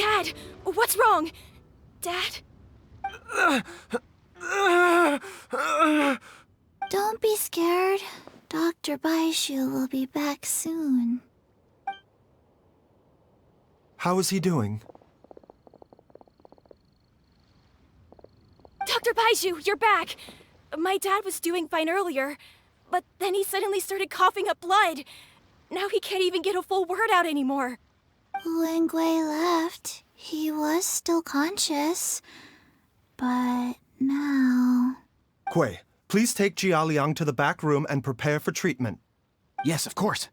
Dad! What's wrong? Dad? Don't be scared. Dr. Baizhu will be back soon. How is he doing? Dr. Baizhu, you're back! My dad was doing fine earlier, but then he suddenly started coughing up blood. Now he can't even get a full word out anymore. When Gui left, he was still conscious. But now... Gui, please take Jialiang to the back room and prepare for treatment. Yes, of course.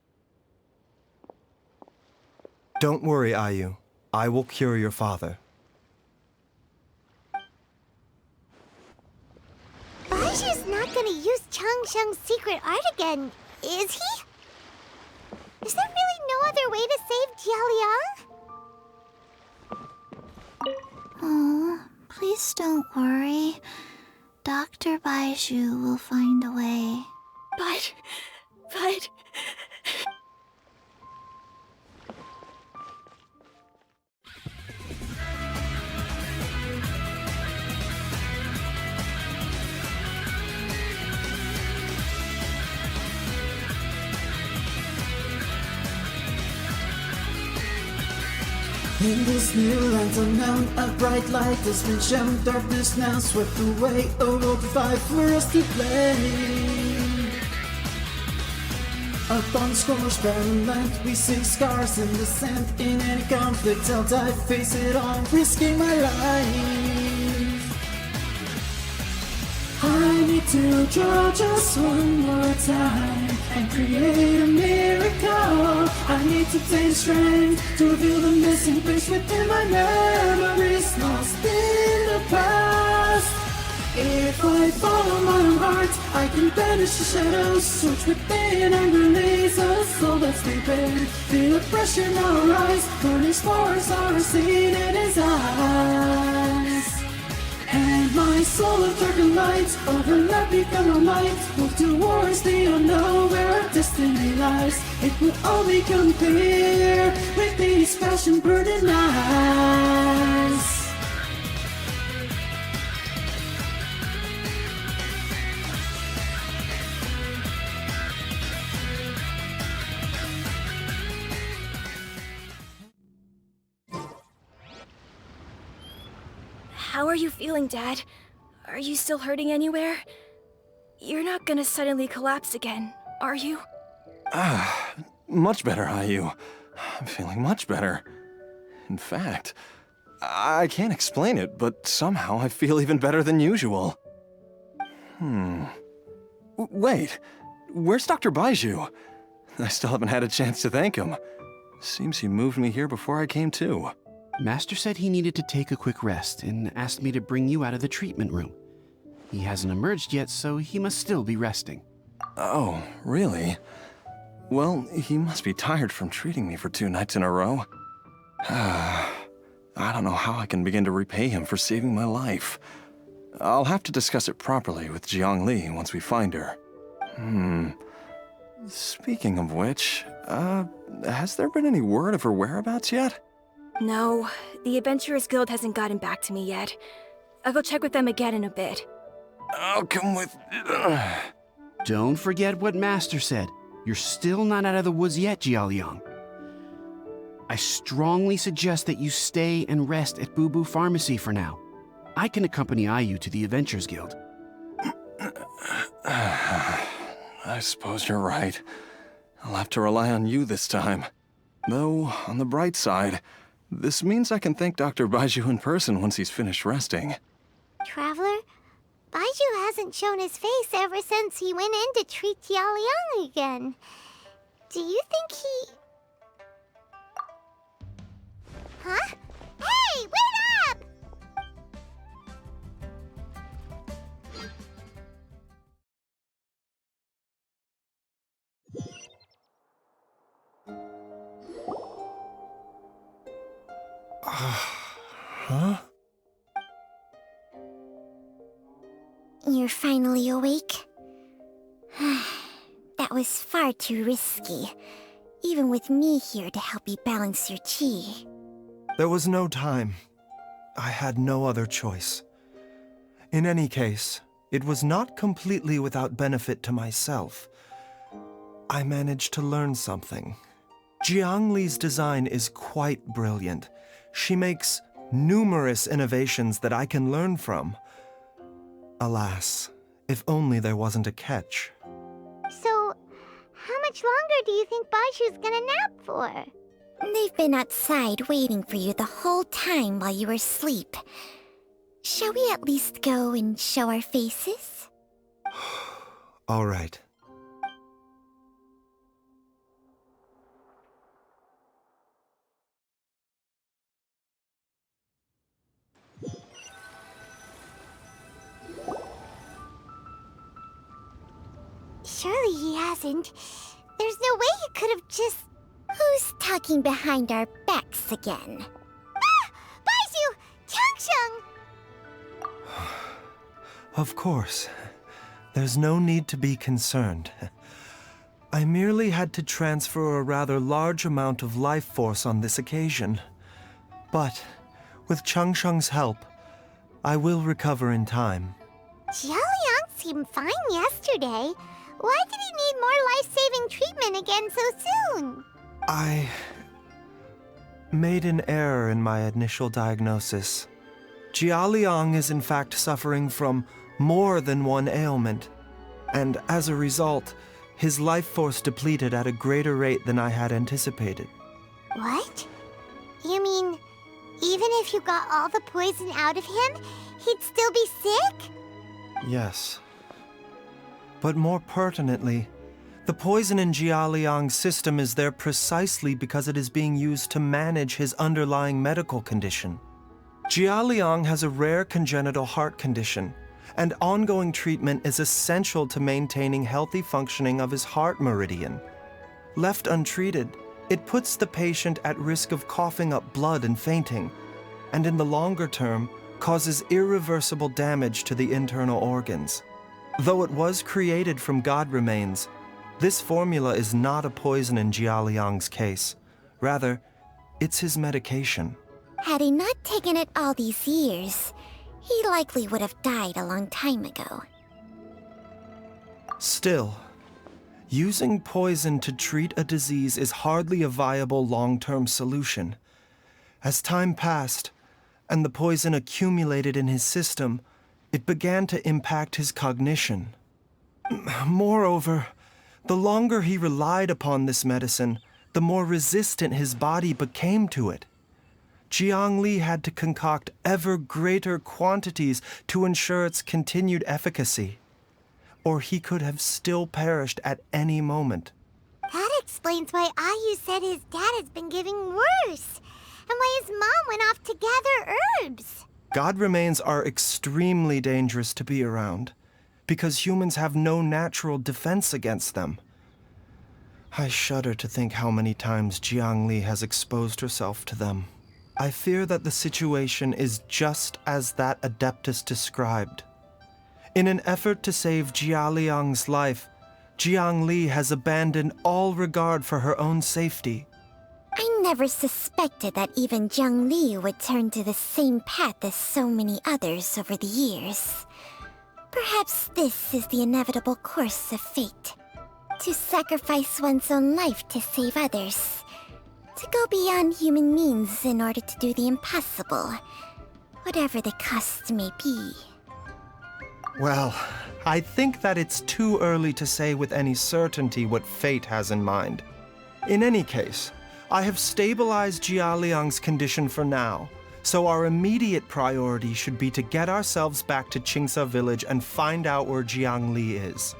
Don't worry, Ayu. I will cure your father. Baizhu's not gonna use Changsheng's secret art again, is he? Is there really no other way to save Jialiang? Oh, please don't worry. Dr. Baizhu will find a way. But... In this new land unknown, a bright light has been shown. Darkness now swept away, a world of life for us to play. Upon scorched barren land, we see scars in the sand. In any conflict, I'll die, face it on, risking my life. I need to draw just one more time and create a miracle. I need to take strength to reveal the missing piece within my memories lost in the past. If I follow my own heart, I can banish the shadows, search within and release a soul that's sleeping. Feel the pressure now rise, burning spores are seen in his eyes. And my soul of darkened lights overlap, become a light. Move towards the unknown where our destiny lies. It will all become clear with these passion burning eyes. How are you feeling, Dad? Are you still hurting anywhere? You're not gonna suddenly collapse again, are you? Much better, Ayu. I'm feeling much better. In fact, I can't explain it, but somehow I feel even better than usual. Wait, where's Dr. Baizhu? I still haven't had a chance to thank him. Seems he moved me here before I came to. Master said he needed to take a quick rest and asked me to bring you out of the treatment room. He hasn't emerged yet, so he must still be resting. Oh, really? Well, he must be tired from treating me for 2 nights in a row. I don't know how I can begin to repay him for saving my life. I'll have to discuss it properly with Jiangli once we find her. Speaking of which, has there been any word of her whereabouts yet? No, the Adventurers Guild hasn't gotten back to me yet. I'll go check with them again in a bit. I'll come with... Don't forget what Master said. You're still not out of the woods yet, Jialiang. I strongly suggest that you stay and rest at Boo Boo Pharmacy for now. I can accompany Ayu to the Adventurers Guild. I suppose you're right. I'll have to rely on you this time. Though, on the bright side, this means I can thank Dr. Baizhu in person once he's finished resting. Traveler, Baizhu hasn't shown his face ever since he went in to treat Jialiang again. Do you think he... Huh? Hey, wait up! Huh? You're finally awake? That was far too risky, even with me here to help you balance your chi. There was no time. I had no other choice. In any case, it was not completely without benefit to myself. I managed to learn something. Jialiang's design is quite brilliant. She makes numerous innovations that I can learn from. Alas, if only there wasn't a catch. So, how much longer do you think Baizhu's gonna nap for? They've been outside waiting for you the whole time while you were asleep. Shall we at least go and show our faces? All right. Surely he hasn't. There's no way he could have just... Who's talking behind our backs again? Ah! Baizhu! Changsheng! Of course. There's no need to be concerned. I merely had to transfer a rather large amount of life force on this occasion. But, with Changsheng's help, I will recover in time. Jialiang seemed fine yesterday. Why did he need more life-saving treatment again so soon? I made an error in my initial diagnosis. Jialiang is in fact suffering from more than one ailment, and as a result, his life force depleted at a greater rate than I had anticipated. What? You mean, even if you got all the poison out of him, he'd still be sick? Yes. But more pertinently, the poison in Jialiang's system is there precisely because it is being used to manage his underlying medical condition. Jialiang has a rare congenital heart condition, and ongoing treatment is essential to maintaining healthy functioning of his heart meridian. Left untreated, it puts the patient at risk of coughing up blood and fainting, and in the longer term, causes irreversible damage to the internal organs. Though it was created from god remains, this formula is not a poison in Jialiang's case. Rather, it's his medication. Had he not taken it all these years, he likely would have died a long time ago. Still, using poison to treat a disease is hardly a viable long-term solution. As time passed, and the poison accumulated in his system, it began to impact his cognition. Moreover, the longer he relied upon this medicine, the more resistant his body became to it. Jialiang had to concoct ever greater quantities to ensure its continued efficacy, or he could have still perished at any moment. That explains why Ayu said his dad has been getting worse, and why his mom went off to gather herbs. God remains are extremely dangerous to be around, because humans have no natural defense against them. I shudder to think how many times Jialiang has exposed herself to them. I fear that the situation is just as that Adeptus described. In an effort to save Jialiang's life, Jialiang has abandoned all regard for her own safety. I never suspected that even Jiang Li would turn to the same path as so many others over the years. Perhaps this is the inevitable course of fate. To sacrifice one's own life to save others. To go beyond human means in order to do the impossible, whatever the cost may be. Well, I think that it's too early to say with any certainty what fate has in mind. In any case, I have stabilized Jialiang's condition for now, so our immediate priority should be to get ourselves back to Qingsa village and find out where Jialiang is.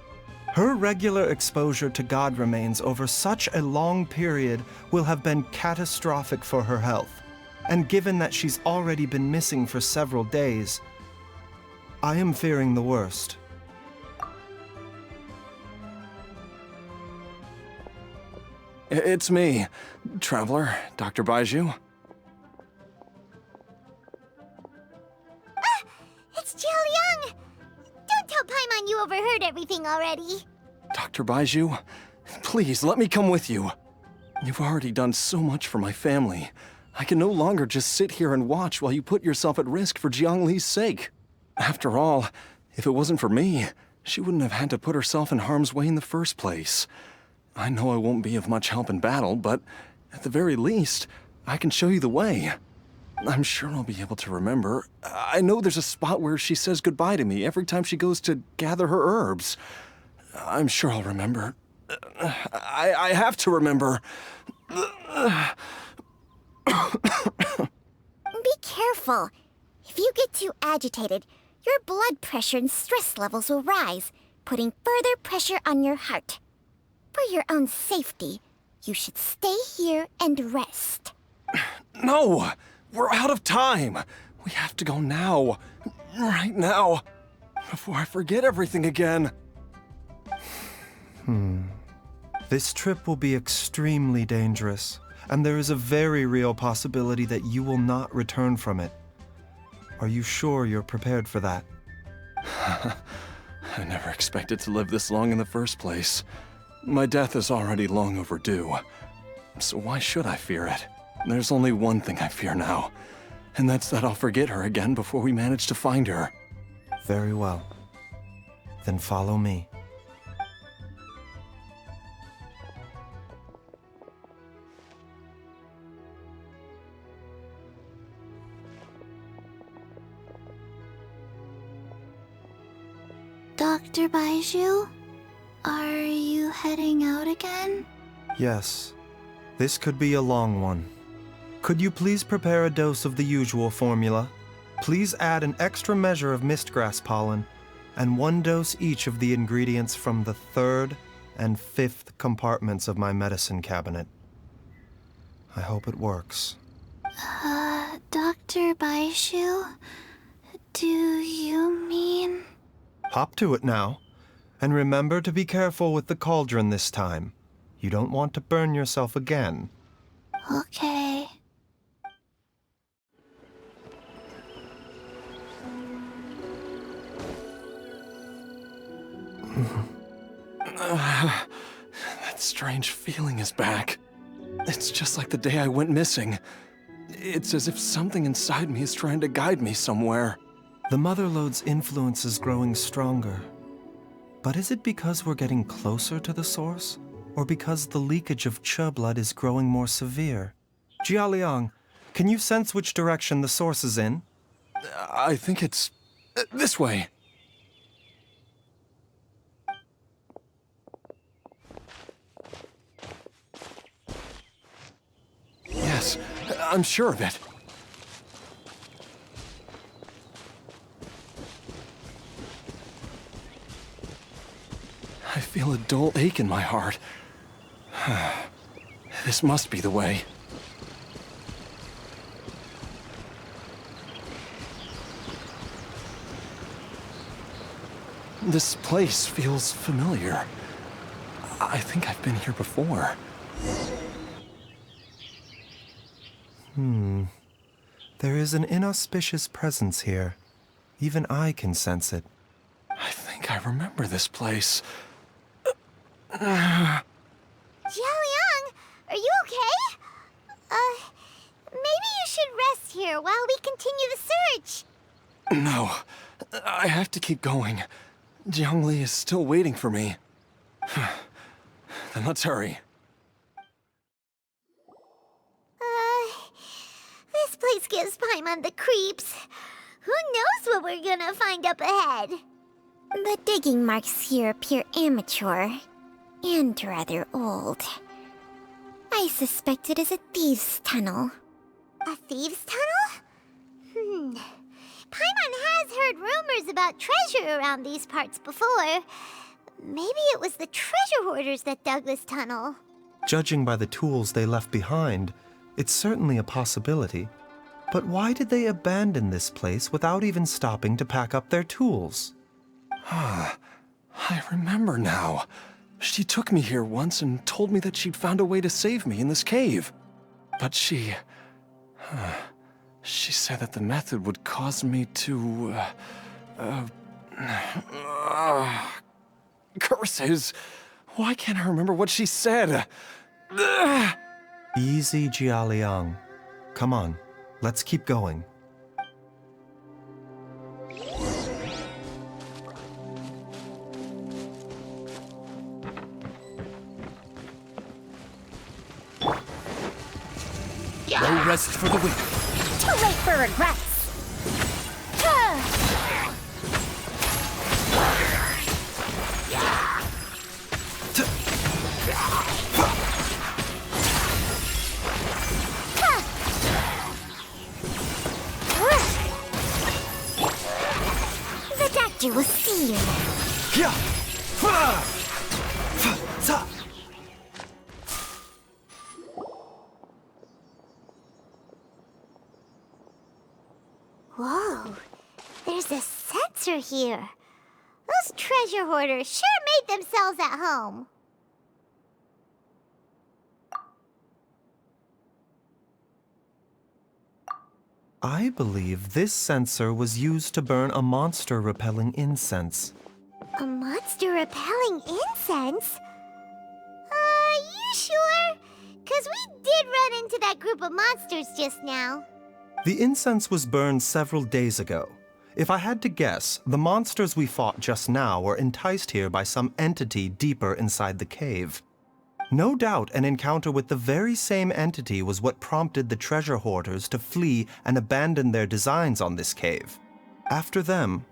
Her regular exposure to god remains over such a long period will have been catastrophic for her health, and given that she's already been missing for several days, I am fearing the worst. It's me, Traveler, Dr. Baizhu. It's Jialiang! Don't tell Paimon you overheard everything already. Dr. Baizhu, please let me come with you. You've already done so much for my family. I can no longer just sit here and watch while you put yourself at risk for Jialiang's sake. After all, if it wasn't for me, she wouldn't have had to put herself in harm's way in the first place. I know I won't be of much help in battle, but at the very least, I can show you the way. I'm sure I'll be able to remember. I know there's a spot where she says goodbye to me every time she goes to gather her herbs. I'm sure I'll remember. I have to remember. Be careful. If you get too agitated, your blood pressure and stress levels will rise, putting further pressure on your heart. For your own safety, you should stay here and rest. No! We're out of time! We have to go now. Right now. Before I forget everything again. This trip will be extremely dangerous, and there is a very real possibility that you will not return from it. Are you sure you're prepared for that? I never expected to live this long in the first place. My death is already long overdue. So why should I fear it? There's only one thing I fear now, and that's that I'll forget her again before we manage to find her. Very well. Then follow me. Dr. Baizhu, are you heading out again? Yes. This could be a long one. Could you please prepare a dose of the usual formula? Please add an extra measure of mistgrass pollen, and 1 dose each of the ingredients from the 3rd and 5th compartments of my medicine cabinet. I hope it works. Dr. Baizhu, do you mean... Hop to it now, and remember to be careful with the cauldron this time. You don't want to burn yourself again. Okay. That strange feeling is back. It's just like the day I went missing. It's as if something inside me is trying to guide me somewhere. The Motherlode's influence is growing stronger. But is it because we're getting closer to the source? Or because the leakage of Che blood is growing more severe? Jialiang, can you sense which direction the source is in? I think it's this way. Yes, I'm sure of it. I feel a dull ache in my heart. This must be the way. This place feels familiar. I think I've been here before. There is an inauspicious presence here. Even I can sense it. I think I remember this place. Jialiang, are you okay? Maybe you should rest here while we continue the search. No, I have to keep going. Jiangli is still waiting for me. Then let's hurry. This place gives Paimon the creeps. Who knows what we're gonna find up ahead? The digging marks here appear amateur and rather old. I suspect it is a thieves' tunnel. A thieves' tunnel? Paimon has heard rumors about treasure around these parts before. Maybe it was the treasure hoarders that dug this tunnel. Judging by the tools they left behind, it's certainly a possibility. But why did they abandon this place without even stopping to pack up their tools? I remember now. She took me here once and told me that she'd found a way to save me in this cave. But she said that the method would cause me to, curses! Why can't I remember what she said? Easy, Jialiang. Come on, let's keep going. No rest for the weak. Too late for regrets. The doctor will see you. Whoa, there's a sensor here. Those treasure hoarders sure made themselves at home. I believe this sensor was used to burn a monster-repelling incense. A monster repelling incense? You sure? 'Cause we did run into that group of monsters just now. The incense was burned several days ago. If I had to guess, the monsters we fought just now were enticed here by some entity deeper inside the cave. No doubt an encounter with the very same entity was what prompted the treasure hoarders to flee and abandon their designs on this cave. After them,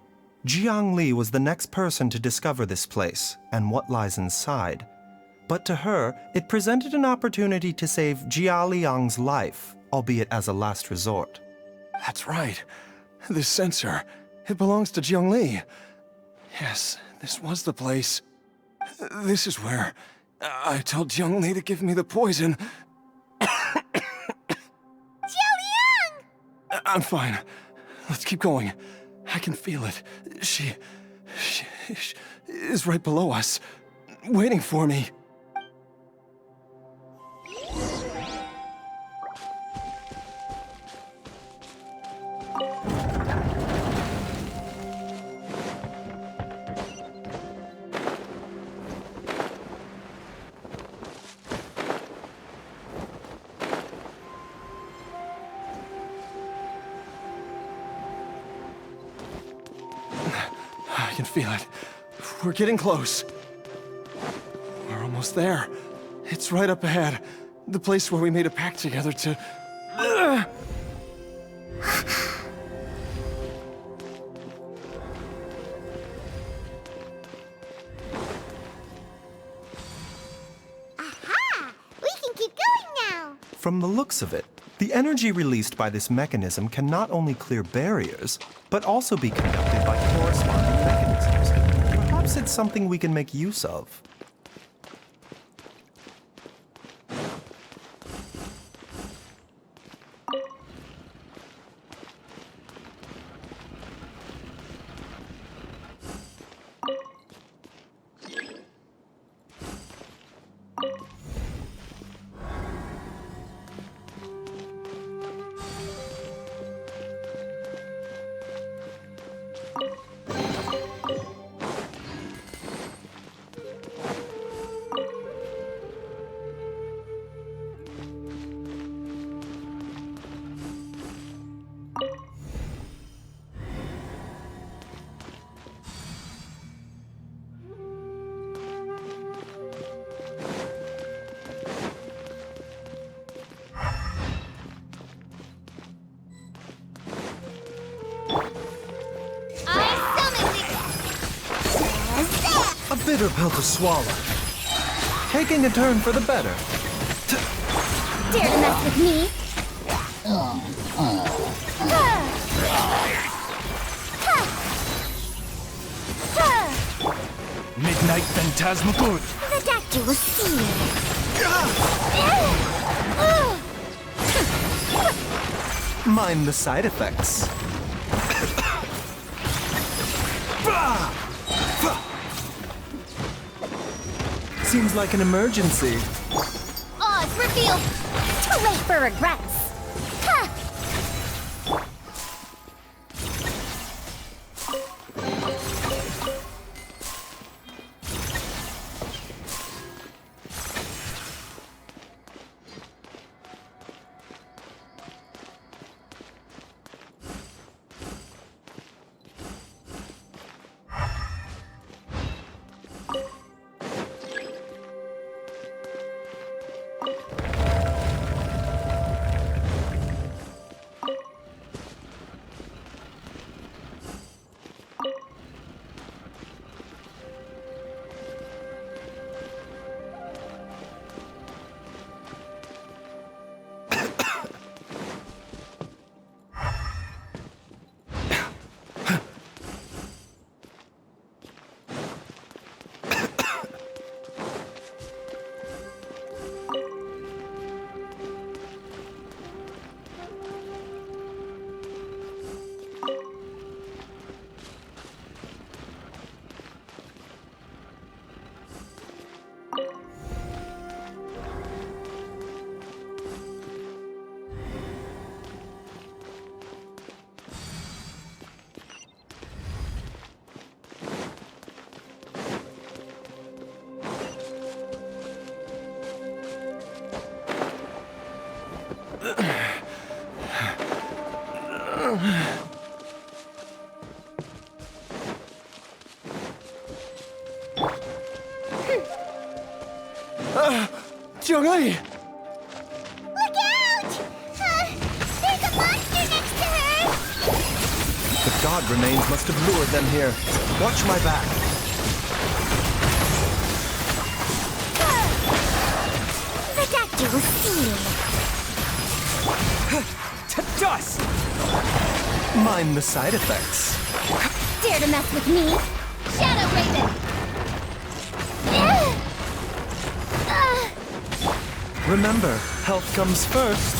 Jialiang was the next person to discover this place and what lies inside. But to her, it presented an opportunity to save Jialiang's life, albeit as a last resort. That's right. This sensor, it belongs to Jialiang. Yes, this was the place. This is where I told Jialiang to give me the poison. Jialiang! I'm fine. Let's keep going. I can feel it. She is right below us, waiting for me. I can feel it. We're getting close. We're almost there. It's right up ahead. The place where we made a pact together to... Aha! We can keep going now. From the looks of it, the energy released by this mechanism can not only clear barriers, but also be conducted by corresponding mechanisms. Perhaps it's something we can make use of. A bitter pill to swallow. Taking a turn for the better. Dare to mess with me? Midnight Phantasmagoria. The doctor will see you. Mind the side effects. Seems like an emergency. Odds revealed. Too late for regrets. Ha! Jialiang! Look out! There's a monster next to her! The god remains must have lured them here. Watch my back. The doctor will see you. To dust! Mind the side effects. Dare to mess with me? Shadow Raven! Remember, health comes first.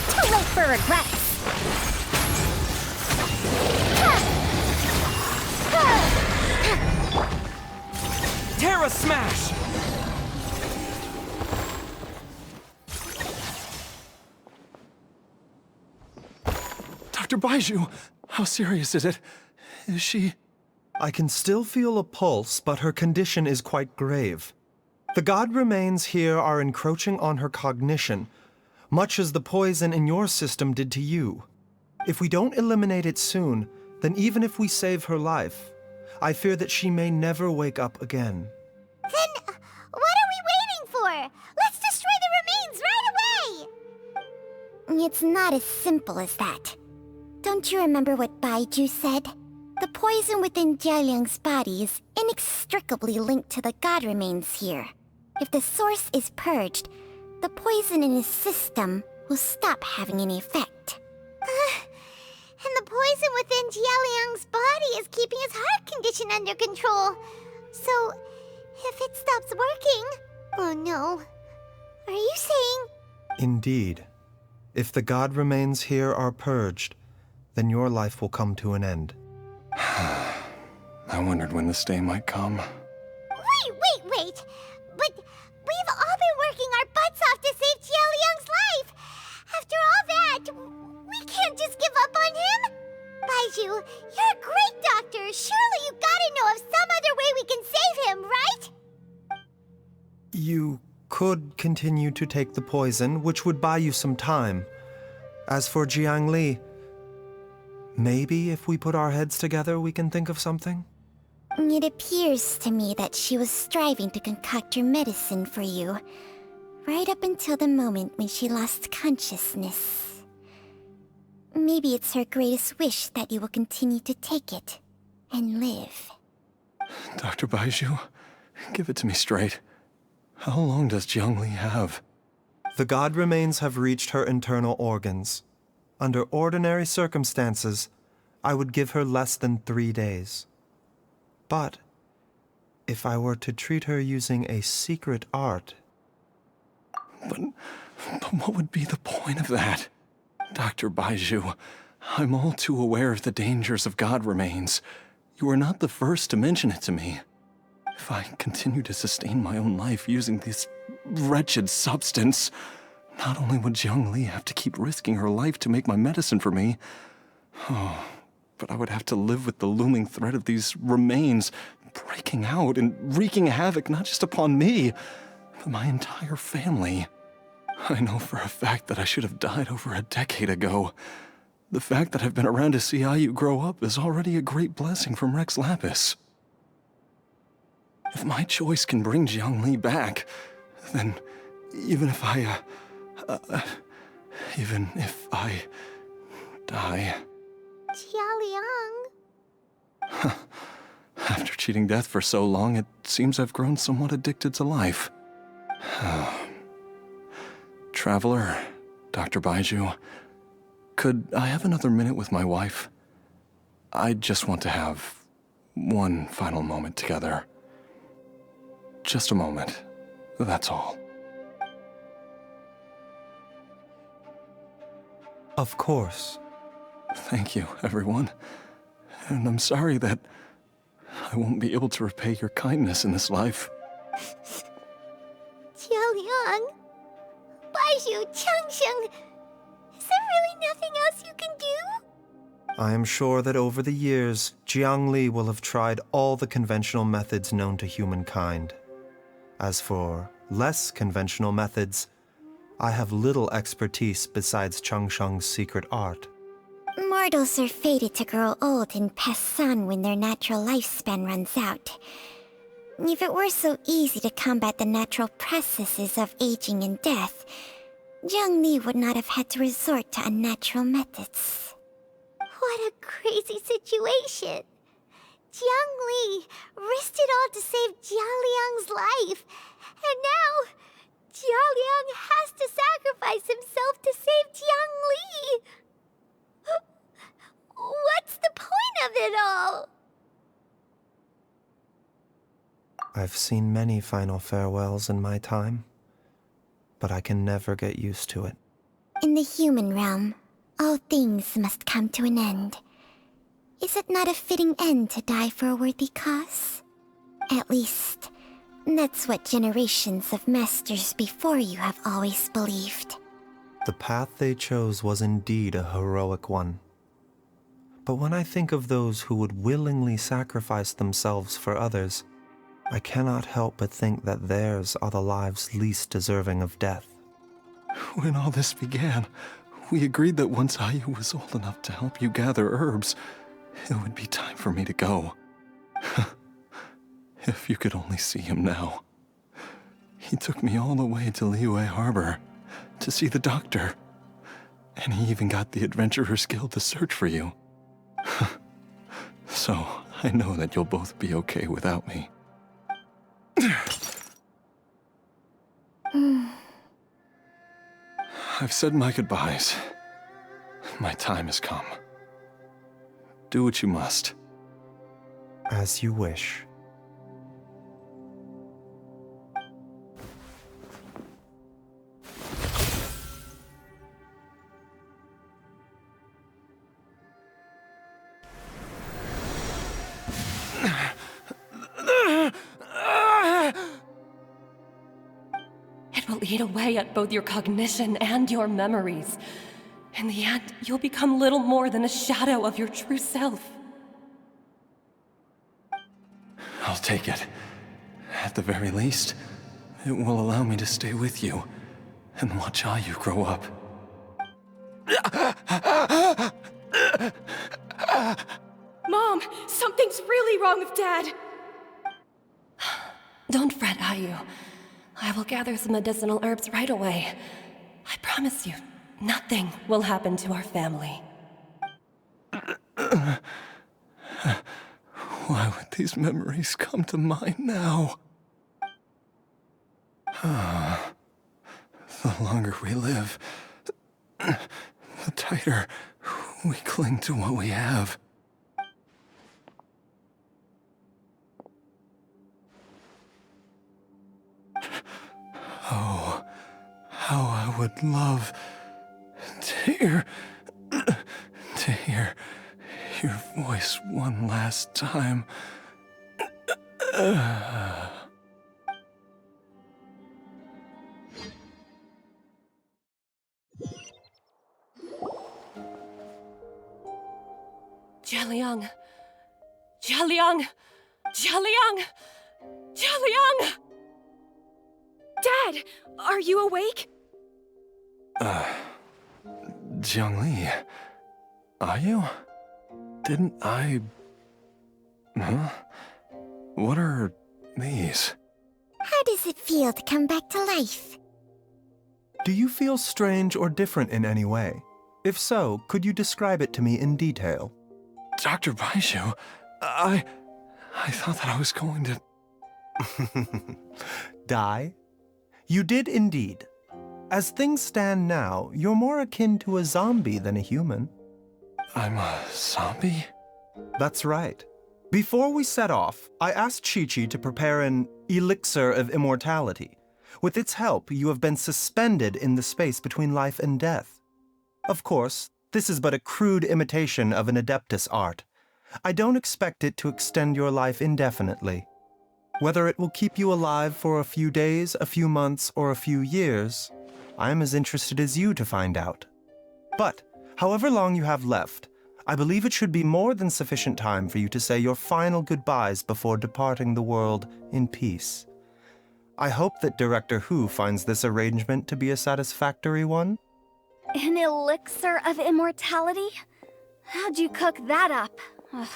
Too late for regrets. Terra Smash! Dr. Baizhu, how serious is it? Is she... I can still feel a pulse, but her condition is quite grave. The god remains here are encroaching on her cognition, much as the poison in your system did to you. If we don't eliminate it soon, then even if we save her life, I fear that she may never wake up again. Then, what are we waiting for? Let's destroy the remains right away! It's not as simple as that. Don't you remember what Baizhu said? The poison within Jialiang's body is inextricably linked to the god remains here. If the source is purged, the poison in his system will stop having any effect. And the poison within Jialiang's body is keeping his heart condition under control. So, if it stops working... Oh no. Are you saying... Indeed. If the god remains here are purged, then your life will come to an end. I wondered when this day might come. Wait! But we've all been working our butts off to save Jialiang's life! After all that, we can't just give up on him! Baizhu, you're a great doctor! Surely you gotta know of some other way we can save him, right? You could continue to take the poison, which would buy you some time. As for Jialiang, maybe if we put our heads together, we can think of something? It appears to me that she was striving to concoct your medicine for you, right up until the moment when she lost consciousness. Maybe it's her greatest wish that you will continue to take it and live. Dr. Baizhu, give it to me straight. How long does Jialiang have? The god remains have reached her internal organs. Under ordinary circumstances, I would give her less than 3 days. But if I were to treat her using a secret art... But what would be the point of that? Dr. Baizhu, I'm all too aware of the dangers of god remains. You are not the first to mention it to me. If I continue to sustain my own life using this wretched substance, not only would Jialiang have to keep risking her life to make my medicine for me, but I would have to live with the looming threat of these remains breaking out and wreaking havoc not just upon me, but my entire family. I know for a fact that I should have died over a decade ago. The fact that I've been around to see how you grow up is already a great blessing from Rex Lapis. If my choice can bring Jialiang back, then even if I die... Jialiang... After cheating death for so long, it seems I've grown somewhat addicted to life. Traveler, Dr. Baizhu, could I have another minute with my wife? I just want to have one final moment together. Just a moment, that's all. Of course. Thank you, everyone. And I'm sorry that I won't be able to repay your kindness in this life. Jialiang... Baizhu, Changsheng... Is there really nothing else you can do? I am sure that over the years, Jialiang will have tried all the conventional methods known to humankind. As for less conventional methods, I have little expertise besides Changsheng's secret art. Mortals are fated to grow old and pass on when their natural lifespan runs out. If it were so easy to combat the natural processes of aging and death, Zhongli would not have had to resort to unnatural methods. What a crazy situation. Jiangli risked it all to save Jialiang's life. And now, Jialiang has to sacrifice himself to save Jiangli. What's the point of it all? I've seen many final farewells in my time, but I can never get used to it. In the human realm, all things must come to an end. Is it not a fitting end to die for a worthy cause? At least, that's what generations of masters before you have always believed. The path they chose was indeed a heroic one. But when I think of those who would willingly sacrifice themselves for others, I cannot help but think that theirs are the lives least deserving of death. When all this began, we agreed that once Ayu was old enough to help you gather herbs, it would be time for me to go. If you could only see him now. He took me all the way to Liyue Harbor to see the doctor. And he even got the Adventurers Guild to search for you. So, I know that you'll both be okay without me. I've said my goodbyes. My time has come. Do what you must. As you wish. It will eat away at both your cognition and your memories. In the end, you'll become little more than a shadow of your true self. I'll take it. At the very least, it will allow me to stay with you and watch Ayu grow up. Mom, something's really wrong with Dad. Don't fret, Ayu. I will gather some medicinal herbs right away. I promise you, nothing will happen to our family. Why would these memories come to mind now? The longer we live, the tighter we cling to what we have. Oh, how I would love to hear your voice one last time. Jialiang! Jialiang! Jialiang! Jialiang! Dad, are you awake? Jiangli, are you? Didn't I... Huh? What are these? How does it feel to come back to life? Do you feel strange or different in any way? If so, could you describe it to me in detail? Dr. Baizhu, I thought that I was going to... Die? You did indeed. As things stand now, you're more akin to a zombie than a human. I'm a zombie? That's right. Before we set off, I asked Chi-Chi to prepare an Elixir of Immortality. With its help, you have been suspended in the space between life and death. Of course, this is but a crude imitation of an Adeptus art. I don't expect it to extend your life indefinitely. Whether it will keep you alive for a few days, a few months, or a few years, I am as interested as you to find out. But, however long you have left, I believe it should be more than sufficient time for you to say your final goodbyes before departing the world in peace. I hope that Director Hu finds this arrangement to be a satisfactory one. An elixir of immortality? How'd you cook that up? Ugh.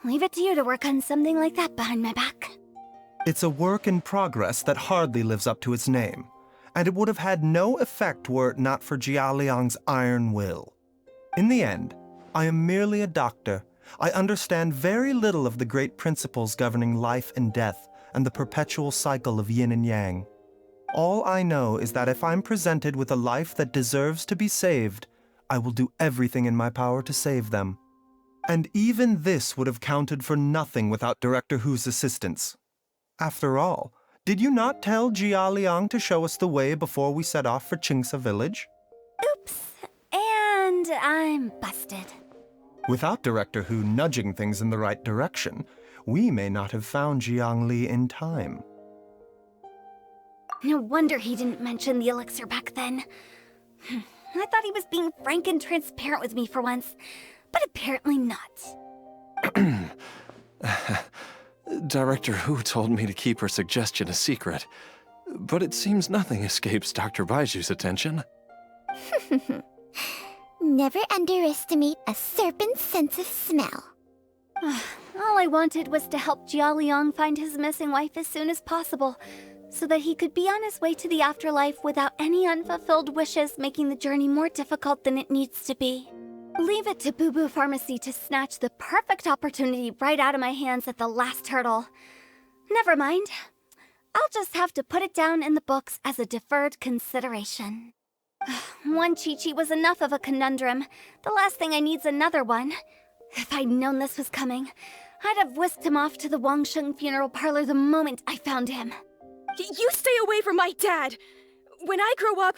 Leave it to you to work on something like that behind my back. It's a work in progress that hardly lives up to its name, and it would have had no effect were it not for Jialiang's iron will. In the end, I am merely a doctor. I understand very little of the great principles governing life and death and the perpetual cycle of yin and yang. All I know is that if I'm presented with a life that deserves to be saved, I will do everything in my power to save them. And even this would have counted for nothing without Director Hu's assistance. After all, did you not tell Jialiang to show us the way before we set off for Qingsa village? Oops. And I'm busted. Without Director Hu nudging things in the right direction, we may not have found Jiangli in time. No wonder he didn't mention the elixir back then. I thought he was being frank and transparent with me for once, but apparently not. Director Hu told me to keep her suggestion a secret, but it seems nothing escapes Dr. Baizhu's attention. Never underestimate a serpent's sense of smell. All I wanted was to help Jialiang find his missing wife as soon as possible, so that he could be on his way to the afterlife without any unfulfilled wishes making the journey more difficult than it needs to be. Leave it to Boo Boo Pharmacy to snatch the perfect opportunity right out of my hands at the last hurdle. Never mind. I'll just have to put it down in the books as a deferred consideration. One Chi-Chi was enough of a conundrum. The last thing I need's another one. If I'd known this was coming, I'd have whisked him off to the Wangsheng funeral parlor the moment I found him. You stay away from my dad! When I grow up,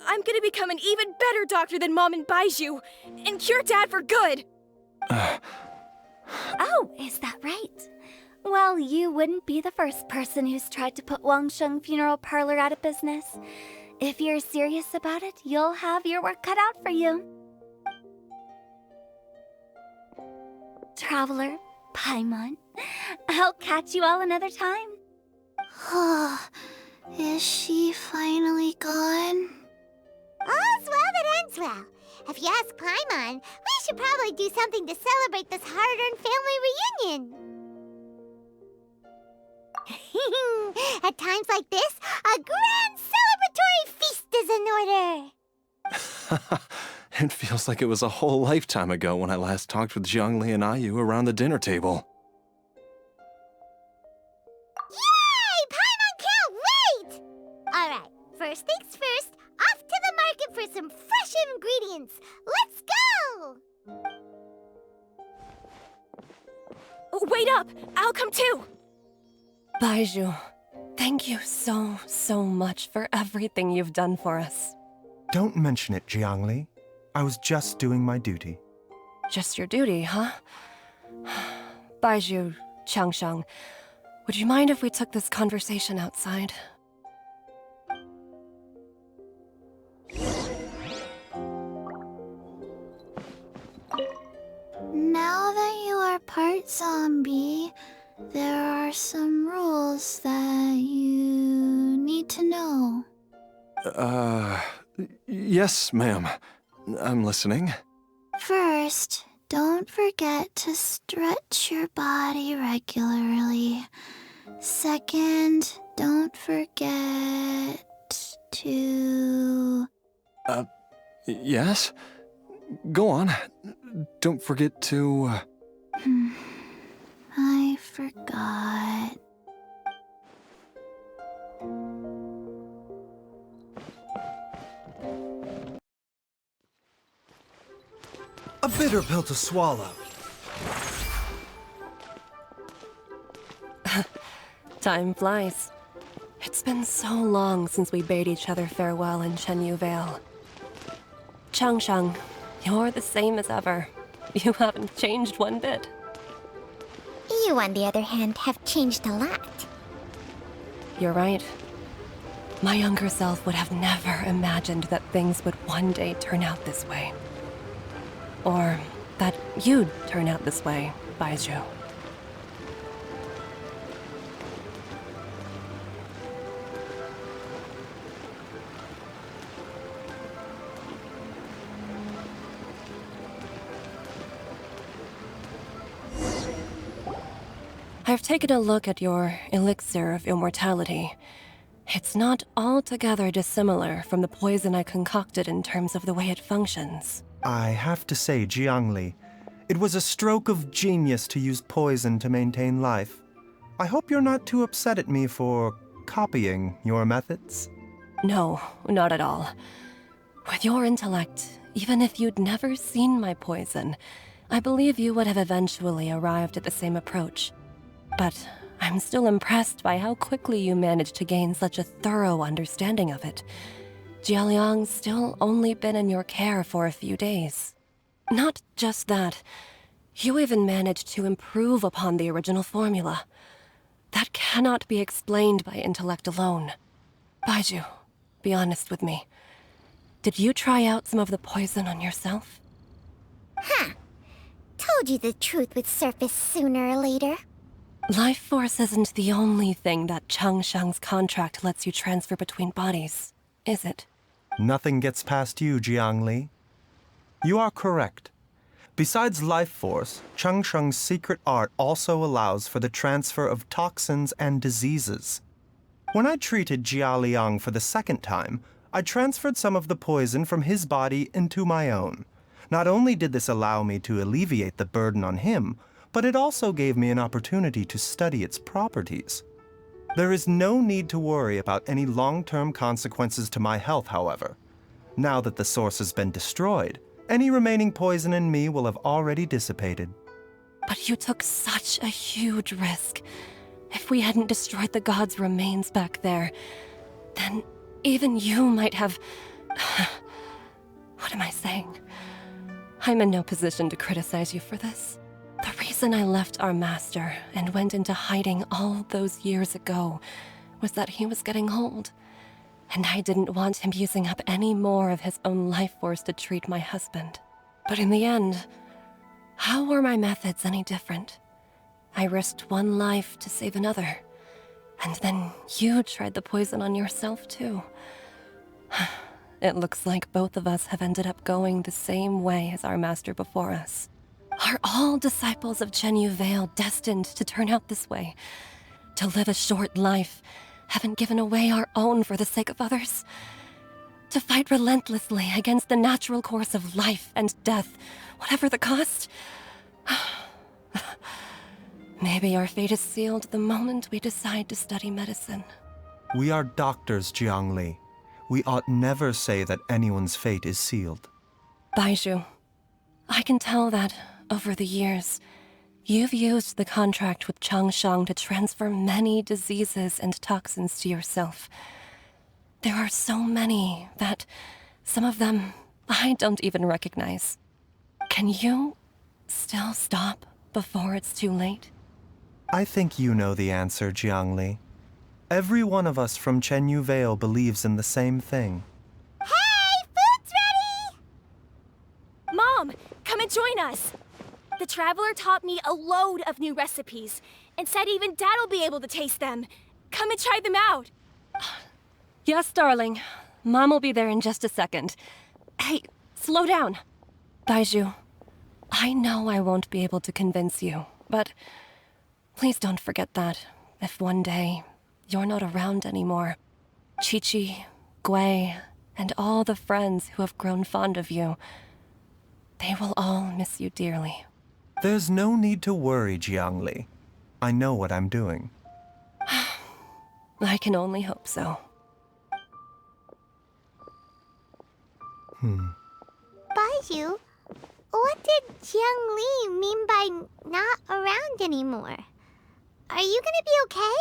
I'm gonna become an even better doctor than Mom and Baizhu, and cure Dad for good! Oh, is that right? Well, you wouldn't be the first person who's tried to put Wangsheng funeral parlor out of business. If you're serious about it, you'll have your work cut out for you. Traveler, Paimon, I'll catch you all another time. Is she finally gone? All's well that ends well. If you ask Paimon, we should probably do something to celebrate this hard-earned family reunion. At times like this, a grand celebratory feast is in order. It feels like it was a whole lifetime ago when I last talked with Zhongli and Ayu around the dinner table. Yay! Paimon can't wait! Alright, first things first, off to the market for some fresh ingredients. Let's go! Wait up! I'll come too! Baizhu, thank you so much for everything you've done for us. Don't mention it, Jiangli. I was just doing my duty. Just your duty, huh? Baizhu, Changshang, would you mind if we took this conversation outside? Now that you are part zombie, there are some rules that you need to know. Yes, ma'am. I'm listening. First, don't forget to stretch your body regularly. Second, don't forget to... Yes? Go on. Don't forget to... I forgot. A bitter pill to swallow. Time flies. It's been so long since we bade each other farewell in Chenyu Vale. Changshang, you're the same as ever. You haven't changed one bit. You, on the other hand, have changed a lot. You're right. My younger self would have never imagined that things would one day turn out this way. Or that you'd turn out this way, Baizhu. I've taken a look at your Elixir of Immortality. It's not altogether dissimilar from the poison I concocted in terms of the way it functions. I have to say, Jialiang, it was a stroke of genius to use poison to maintain life. I hope you're not too upset at me for copying your methods. No, not at all. With your intellect, even if you'd never seen my poison, I believe you would have eventually arrived at the same approach. But I'm still impressed by how quickly you managed to gain such a thorough understanding of it. Jialiang's still only been in your care for a few days. Not just that, you even managed to improve upon the original formula. That cannot be explained by intellect alone. Baizhu, be honest with me. Did you try out some of the poison on yourself? Huh. Told you the truth would surface sooner or later. Life force isn't the only thing that Changshang's contract lets you transfer between bodies, is it? Nothing gets past you, Jialiang. You are correct. Besides life force, Changsheng's secret art also allows for the transfer of toxins and diseases. When I treated Jialiang for the second time, I transferred some of the poison from his body into my own. Not only did this allow me to alleviate the burden on him, but it also gave me an opportunity to study its properties. There is no need to worry about any long-term consequences to my health, however. Now that the source has been destroyed, any remaining poison in me will have already dissipated. But you took such a huge risk. If we hadn't destroyed the god's remains back there, then even you might have... What am I saying? I'm in no position to criticize you for this. The reason I left our master and went into hiding all those years ago was that he was getting old, and I didn't want him using up any more of his own life force to treat my husband. But in the end, how were my methods any different? I risked one life to save another, and then you tried the poison on yourself too. It looks like both of us have ended up going the same way as our master before us. Are all disciples of Chenyu Vale destined to turn out this way? To live a short life, having given away our own for the sake of others? To fight relentlessly against the natural course of life and death, whatever the cost? Maybe our fate is sealed the moment we decide to study medicine. We are doctors, Jialiang. We ought never say that anyone's fate is sealed. Baizhu, I can tell that, over the years, you've used the contract with Changshang to transfer many diseases and toxins to yourself. There are so many that some of them I don't even recognize. Can you still stop before it's too late? I think you know the answer, Jialiang. Every one of us from Chenyu Vale believes in the same thing. Hey, food's ready! Mom, come and join us. The Traveler taught me a load of new recipes and said even Dad'll be able to taste them. Come and try them out. Yes, darling. Mom will be there in just a second. Hey, slow down. Baizhu, I know I won't be able to convince you, but please don't forget that if one day you're not around anymore, Chi-Chi, Gui, and all the friends who have grown fond of you, they will all miss you dearly. There's no need to worry, Jialiang. I know what I'm doing. I can only hope so. Baizhu, what did Jiang Li mean by not around anymore? Are you gonna be okay?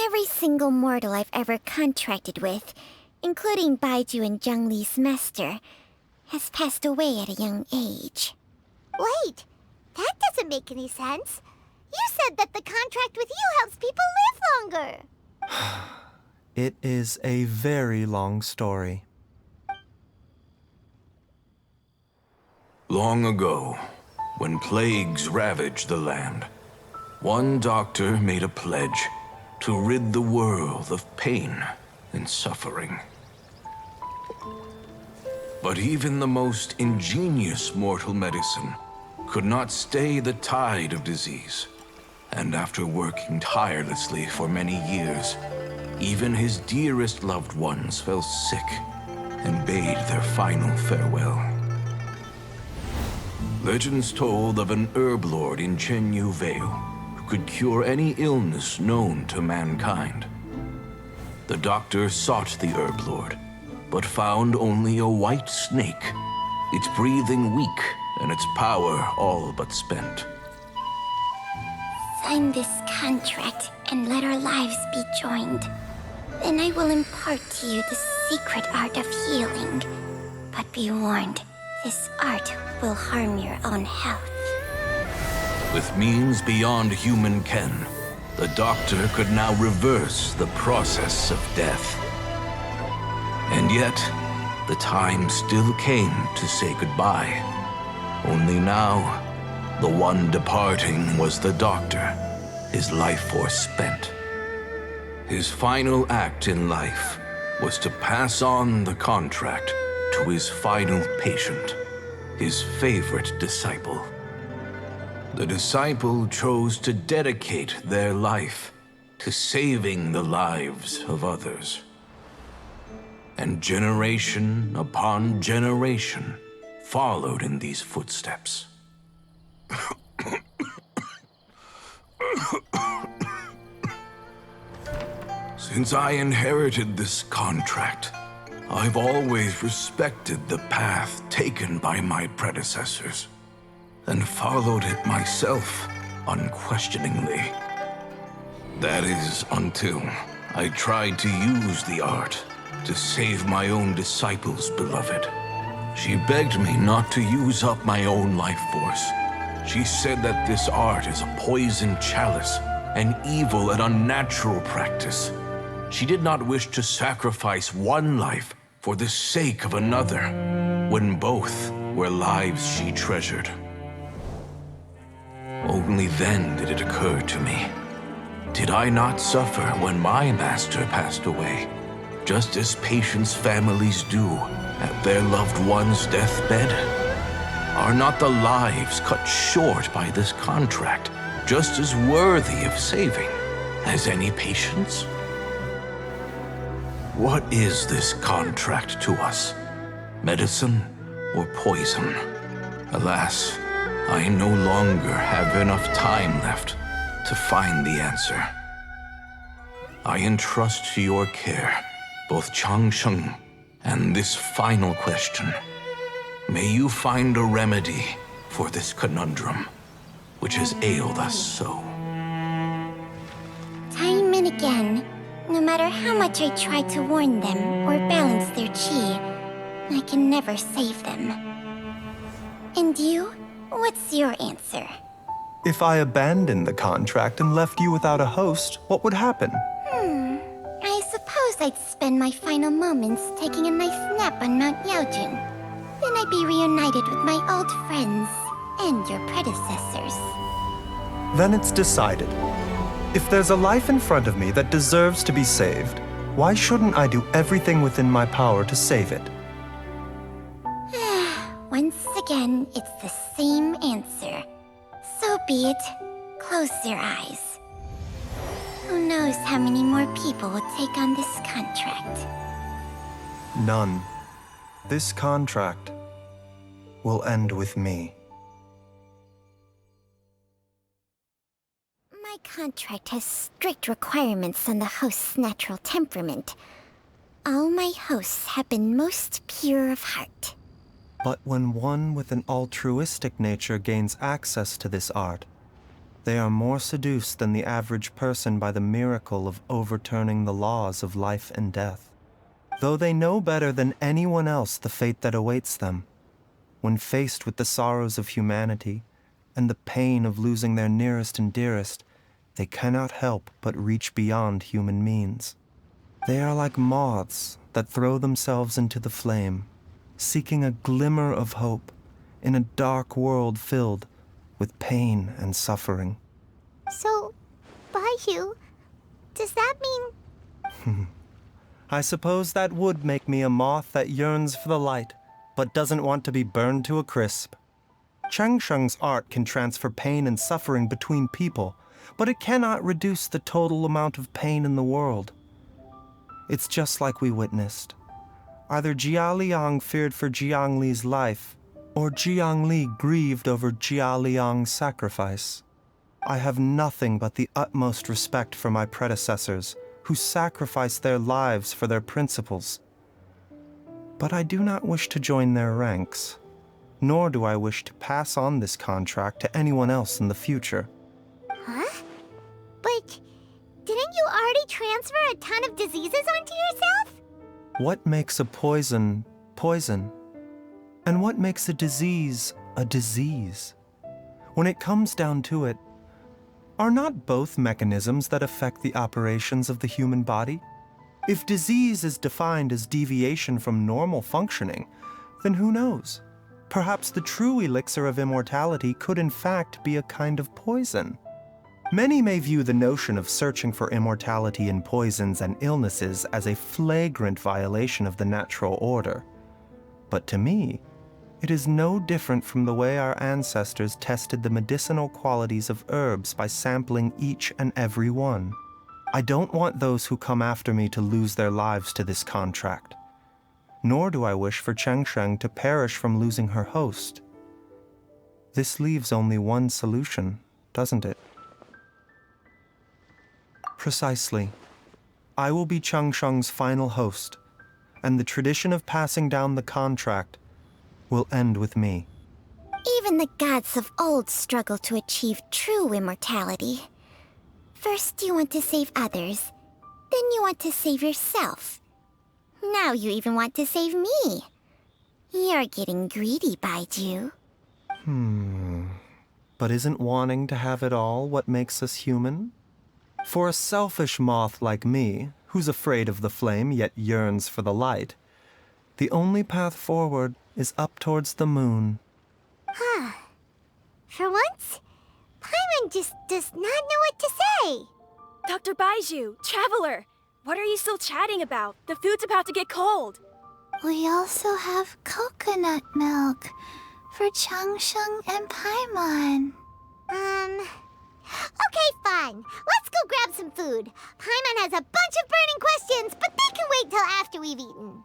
Every single mortal I've ever contracted with, including Baizhu and Zheng Li's master, has passed away at a young age. Wait, that doesn't make any sense. You said that the contract with you helps people live longer. It is a very long story. Long ago, when plagues ravaged the land, one doctor made a pledge to rid the world of pain and suffering. But even the most ingenious mortal medicine could not stay the tide of disease. And after working tirelessly for many years, even his dearest loved ones fell sick and bade their final farewell. Legends told of an herb lord in Chenyu Vale who could cure any illness known to mankind. The doctor sought the herb lord, but found only a white snake, its breathing weak and its power all but spent. Sign this contract and let our lives be joined. Then I will impart to you the secret art of healing. But be warned, this art will harm your own health. With means beyond human ken, the doctor could now reverse the process of death. And yet, the time still came to say goodbye. Only now, the one departing was the doctor, his life force spent. His final act in life was to pass on the contract to his final patient, his favorite disciple. The disciple chose to dedicate their life to saving the lives of others. And generation upon generation followed in these footsteps. Since I inherited this contract, I've always respected the path taken by my predecessors, and followed it myself unquestioningly. That is, until I tried to use the art to save my own disciple's beloved. She begged me not to use up my own life force. She said that this art is a poisoned chalice, an evil and unnatural practice. She did not wish to sacrifice one life for the sake of another, when both were lives she treasured. Only then did it occur to me. Did I not suffer when my master passed away, just as patients' families do at their loved one's deathbed? Are not the lives cut short by this contract just as worthy of saving as any patient's? What is this contract to us? Medicine or poison? Alas, I no longer have enough time left to find the answer. I entrust to your care both Changsheng and this final question. May you find a remedy for this conundrum, which has ailed us so. Time and again, no matter how much I try to warn them or balance their chi, I can never save them. And you? What's your answer? If I abandoned the contract and left you without a host, what would happen? I suppose I'd spend my final moments taking a nice nap on Mount Yaojun. Then I'd be reunited with my old friends and your predecessors. Then it's decided. If there's a life in front of me that deserves to be saved, why shouldn't I do everything within my power to save it? Once again, it's the same answer. So be it. Close your eyes. Who knows how many more people will take on this contract? None. This contract will end with me. My contract has strict requirements on the host's natural temperament. All my hosts have been most pure of heart. But when one with an altruistic nature gains access to this art, they are more seduced than the average person by the miracle of overturning the laws of life and death. Though they know better than anyone else the fate that awaits them, when faced with the sorrows of humanity and the pain of losing their nearest and dearest, they cannot help but reach beyond human means. They are like moths that throw themselves into the flame, seeking a glimmer of hope in a dark world filled with pain and suffering. So, Baizhu, does that mean... I suppose that would make me a moth that yearns for the light, but doesn't want to be burned to a crisp. Chang Sheng's art can transfer pain and suffering between people, but it cannot reduce the total amount of pain in the world. It's just like we witnessed. Either Jialiang feared for Jiangli's life, or Jiangli grieved over Jialiang's sacrifice. I have nothing but the utmost respect for my predecessors, who sacrificed their lives for their principles. But I do not wish to join their ranks, nor do I wish to pass on this contract to anyone else in the future. Huh? But didn't you already transfer a ton of diseases onto yourself? What makes a poison poison? And what makes a disease a disease? When it comes down to it, are not both mechanisms that affect the operations of the human body? If disease is defined as deviation from normal functioning, then who knows? Perhaps the true elixir of immortality could in fact be a kind of poison. Many may view the notion of searching for immortality in poisons and illnesses as a flagrant violation of the natural order. But to me, it is no different from the way our ancestors tested the medicinal qualities of herbs by sampling each and every one. I don't want those who come after me to lose their lives to this contract. Nor do I wish for Cheng Sheng to perish from losing her host. This leaves only one solution, doesn't it? Precisely. I will be Cheng Sheng's final host, and the tradition of passing down the contract will end with me. Even the gods of old struggle to achieve true immortality. First you want to save others, then you want to save yourself. Now you even want to save me. You're getting greedy, Baizhu. But isn't wanting to have it all what makes us human? For a selfish moth like me, who's afraid of the flame yet yearns for the light, the only path forward is up towards the moon. For once, Paimon just does not know what to say. Dr. Baizhu, Traveler, what are you still chatting about? The food's about to get cold. We also have coconut milk for Chang Sheng and Paimon. Okay, fine. Let's go grab some food. Paimon has a bunch of burning questions, but they can wait till after we've eaten.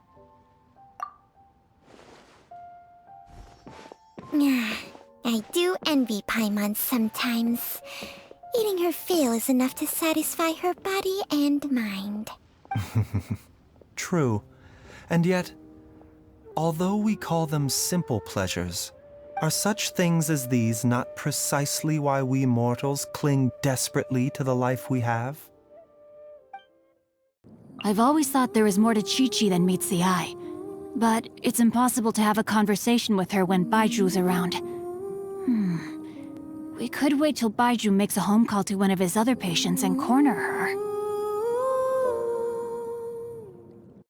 I do envy Paimon sometimes. Eating her fill is enough to satisfy her body and mind. True. And yet, although we call them simple pleasures, are such things as these not precisely why we mortals cling desperately to the life we have? I've always thought there is more to Chi-Chi than meets the eye. But it's impossible to have a conversation with her when Baiju's around. We could wait till Baizhu makes a home call to one of his other patients and corner her.